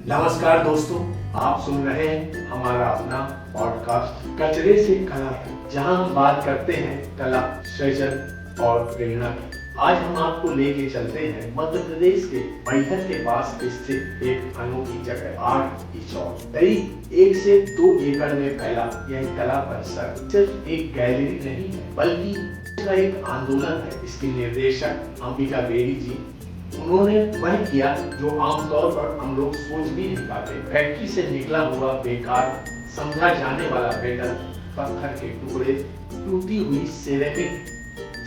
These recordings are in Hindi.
नमस्कार दोस्तों, आप सुन रहे हैं हमारा अपना पॉडकास्ट कचरे से कला तक, जहां हम बात करते हैं कला, सृजन और प्रेरणा की। आज हम आपको लेके चलते हैं मध्य प्रदेश के मैहर के पास स्थित एक अनोखी जगह आर्ट इचौल। करीब 1 से 2 एकड़ में फैला यह कला परिसर सिर्फ एक गैलरी नहीं है, बल्कि इसका एक आंदोलन है। इसकी निर्देशक अंबिका बेरी जी, उन्होंने वह किया जो आमतौर पर हम लोग सोच भी नहीं पाते। फैक्ट्री से निकला हुआ बेकार समझा जाने वाला मेटल, पत्थर के टुकड़े, टूटी हुई सेरेमिक,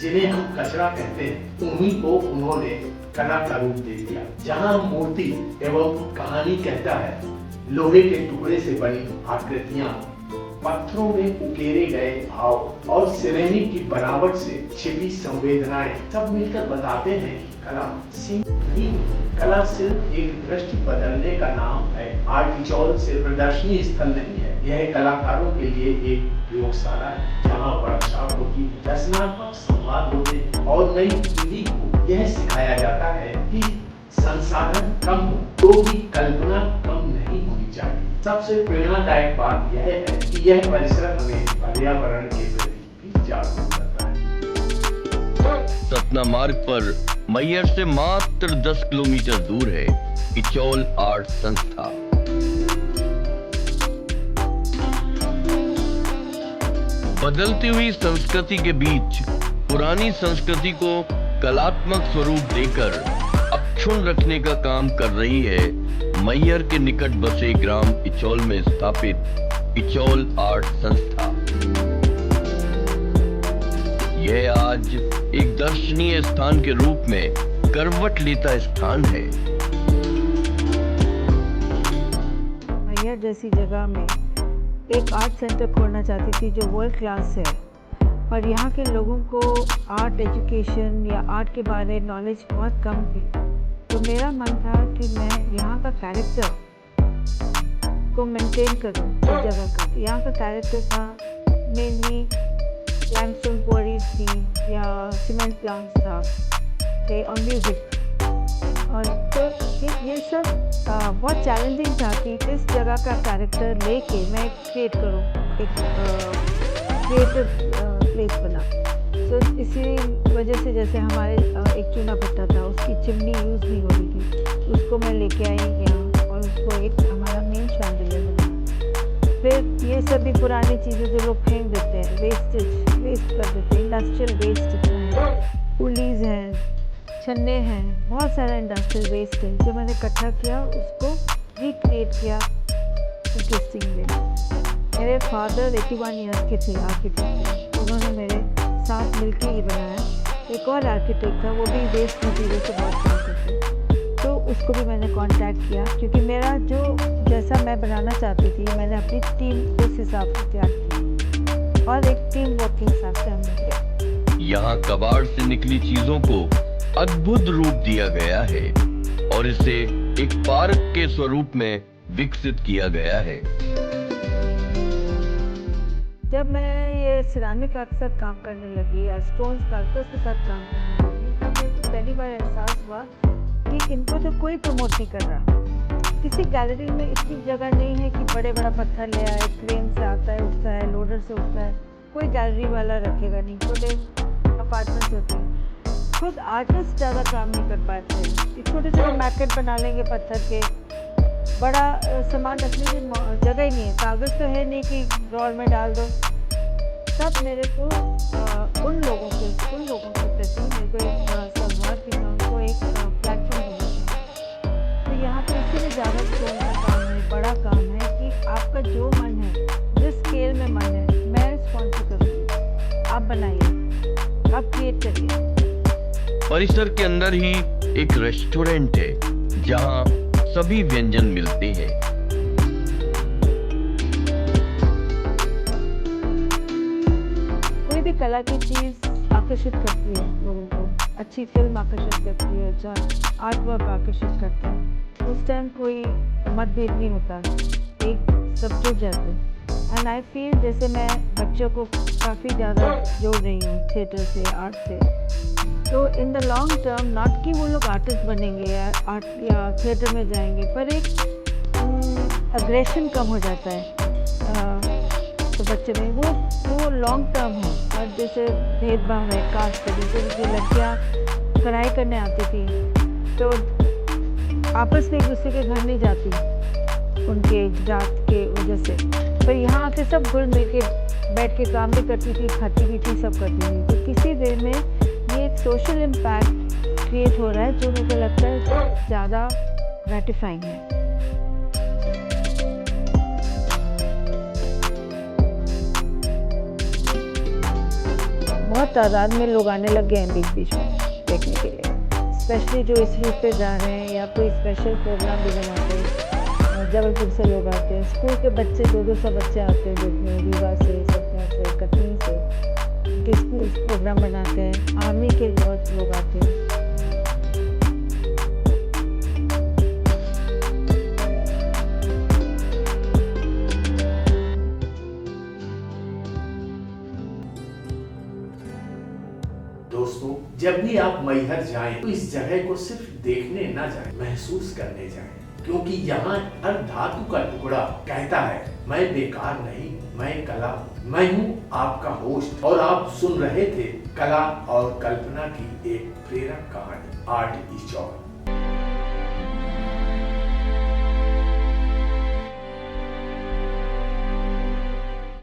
जिन्हें हम कचरा कहते हैं, उन्हीं को उन्होंने कला का रूप दे दिया। जहां मूर्ति एवं कहानी कहता है, लोहे के टुकड़े से बनी आकृतियां, पत्थरों में उकेरे गए भाव और सिरेमिक की बनावट से छिपी संवेदनाएं सब मिलकर बताते हैं कि कला कला सिर्फ एक दृष्टि बदलने का नाम है। आर्ट इचौल सिर्फ प्रदर्शनी स्थल नहीं है, यह कलाकारों के लिए एक प्रयोगशाला है, जहां वर्कशॉप होती है, रचनात्मक संवाद होते हैं और नई पीढ़ी को यह सिखाया जाता है कि संसाधन कम हो तो भी कल्पना कम नहीं होनी चाहिए। सबसे प्रेरणादायक बात यह है कि यह परिसर हमें पर्यावरण के प्रति भी जागरूक करता है। सतना मार्ग पर मैहर से मात्र 10 किलोमीटर दूर है इचौल आर्ट संस्था। बदलती हुई संस्कृति के बीच पुरानी संस्कृति को कलात्मक स्वरूप देकर अक्षुण्ण रखने का काम कर रही है मैहर के निकट बसे ग्राम इचौल में स्थापित इचौल आर्ट संस्था। यह आज एक दर्शनीय स्थान के रूप में करवट लेता स्थान है। मैहर जैसी जगह में एक आर्ट सेंटर खोलना चाहती थी जो वर्ल्ड क्लास है, और यहाँ के लोगों को आर्ट एजुकेशन या आर्ट के बारे में नॉलेज बहुत कम थी। तो मेरा मन था कि मैं यहाँ का कैरेक्टर को मेंटेन करूँ इस जगह का। यहाँ का कैरेक्टर था मेनली लैंडस्टोन क्वारीज थी या सीमेंट प्लांट्स था और म्यूजिक, और तो ये सब बहुत चैलेंजिंग था कि इस जगह का कैरेक्टर लेके मैं क्रिएट करूँ, एक क्रिएटिव प्लेस बना। तो इसी वजह से जैसे हमारे एक चूना भट्टा था, उसकी चिमनी यूज़ नहीं हो रही थी, उसको मैं लेके आई यहाँ और उसको एक हमारा मेन शैंडलियर बना। फिर ये सभी पुरानी चीज़ें जो लोग फेंक देते हैं, वेस्ट कर देते हैं, इंडस्ट्रियल वेस्ट है, पुलीज़ हैं, छन्ने हैं, बहुत सारा इंडस्ट्रियल वेस्ट है जो मैंने इकट्ठा किया, उसको रिक्रिएट किया इंटरेस्टिंग वे। मेरे फादर 81 ईयर्स के थे, आर्किटेक्ट, उन्होंने मेरे साथ मिलके ही बनाया। एक और आर्किटेक्ट था, वो भी वेस्ट मटीरियल से बहुत काम करते, तो उसको भी मैंने कांटेक्ट किया, क्योंकि मेरा जो जैसा मैं बनाना चाहती थी मैंने अपनी टीम उस हिसाब से तैयार की और एक टीम वर्क के हिसाब से हमने किया। यहाँ कबाड़ से निकली चीजों को अद्भुत रूप दिया गया है और इसे एक पार्क के स्वरूप में विकसित किया गया है। जब मैं ये सिरामिक आर्ट के साथ काम करने लगी या स्टोन स्कल्पचर्स के साथ काम करने लगी, तब मुझे पहली बार एहसास हुआ कि इनको तो कोई प्रमोट नहीं कर रहा। किसी गैलरी में इतनी जगह नहीं है कि बड़े बड़ा पत्थर ले आए, क्रेन से आता है, उठता है, लोडर से उठता है, कोई गैलरी वाला रखेगा नहीं। छोटे अपार्टमेंट्स होते हैं, खुद आर्टिस्ट ज़्यादा काम नहीं कर पाते हैं। छोटे छोटे मैकेट बना लेंगे पत्थर के, बड़ा सामान रखने की जगह ही नहीं है, कागज़ तो है नहीं कि ड्रॉर में डाल दो। तब मेरे को उन लोगों के प्रति मेरे को एक बड़ा सा हुआ कि मैं उनको एक प्लेटफॉर्म दूँगी। तो यहाँ पर इसीलिए ज़्यादा स्टोन का काम है, बड़ा काम है कि आपका जो मन है, जिस स्केल में मन है, मैं स्पॉन्सर करूँगी, आप बनाइए, आप क्रिएट करिए। परिसर के अंदर ही एक रेस्टोरेंट है जहाँ सभी व्यंजन मिलते हैं। कोई भी कला की चीज़ आकर्षित करती है लोगों को, अच्छी फिल्म आकर्षित करती है, जो आर्ट वर्क आकर्षित करता है, उस टाइम कोई मतभेद नहीं होता, एक सब जुड़ जाते हैं। एंड आई फील जैसे मैं बच्चों को काफ़ी ज़्यादा जोड़ रही हूँ थिएटर से, आर्ट से, तो in the long term not कि वो लोग आर्टिस्ट बनेंगे या आर्ट या थिएटर में जाएंगे, पर एक अग्रेशन कम हो जाता है तो बच्चे में वो लॉन्ग टर्म है। और जैसे भेदभाव है कास्ट तरीके से, जो लड़कियाँ पढ़ाई करने आती थी तो आपस में एक दूसरे के घर नहीं जाती उनके जात के वजह से, पर यहाँ आके सब घुल मिल के बैठ के काम भी करती थी, खाती भी थी, सब करती थी। तो किसी वे में ये एक सोशल इम्पैक्ट क्रिएट हो रहा है जो मुझे लगता है ज़्यादा ग्रेटिफाइंग है। बहुत तादाद में लोग आने लग गए हैं बीच बीच में देखने के लिए, स्पेशली जो इस रूट पे जा रहे हैं या कोई स्पेशल प्रोग्राम भी बनाते हैं। जबलपुर से लोग आते हैं, स्कूल के बच्चे 200 बच्चे आते हैं देखने, रीवा से, सतना से, कटनी से, उनके स्कूल प्रोग्राम बनाते हैं। आर्मी के बहुत लोग आते हैं। दोस्तों, जब भी आप मैहर जाएं तो इस जगह को सिर्फ देखने ना जाएं, महसूस करने जाएं, क्योंकि यहाँ हर धातु का टुकड़ा कहता है मैं बेकार नहीं, मैं कला हूँ। मैं हूँ आपका होस्ट और आप सुन रहे थे कला और कल्पना की एक प्रेरक कहानी, आर्ट इज जॉय।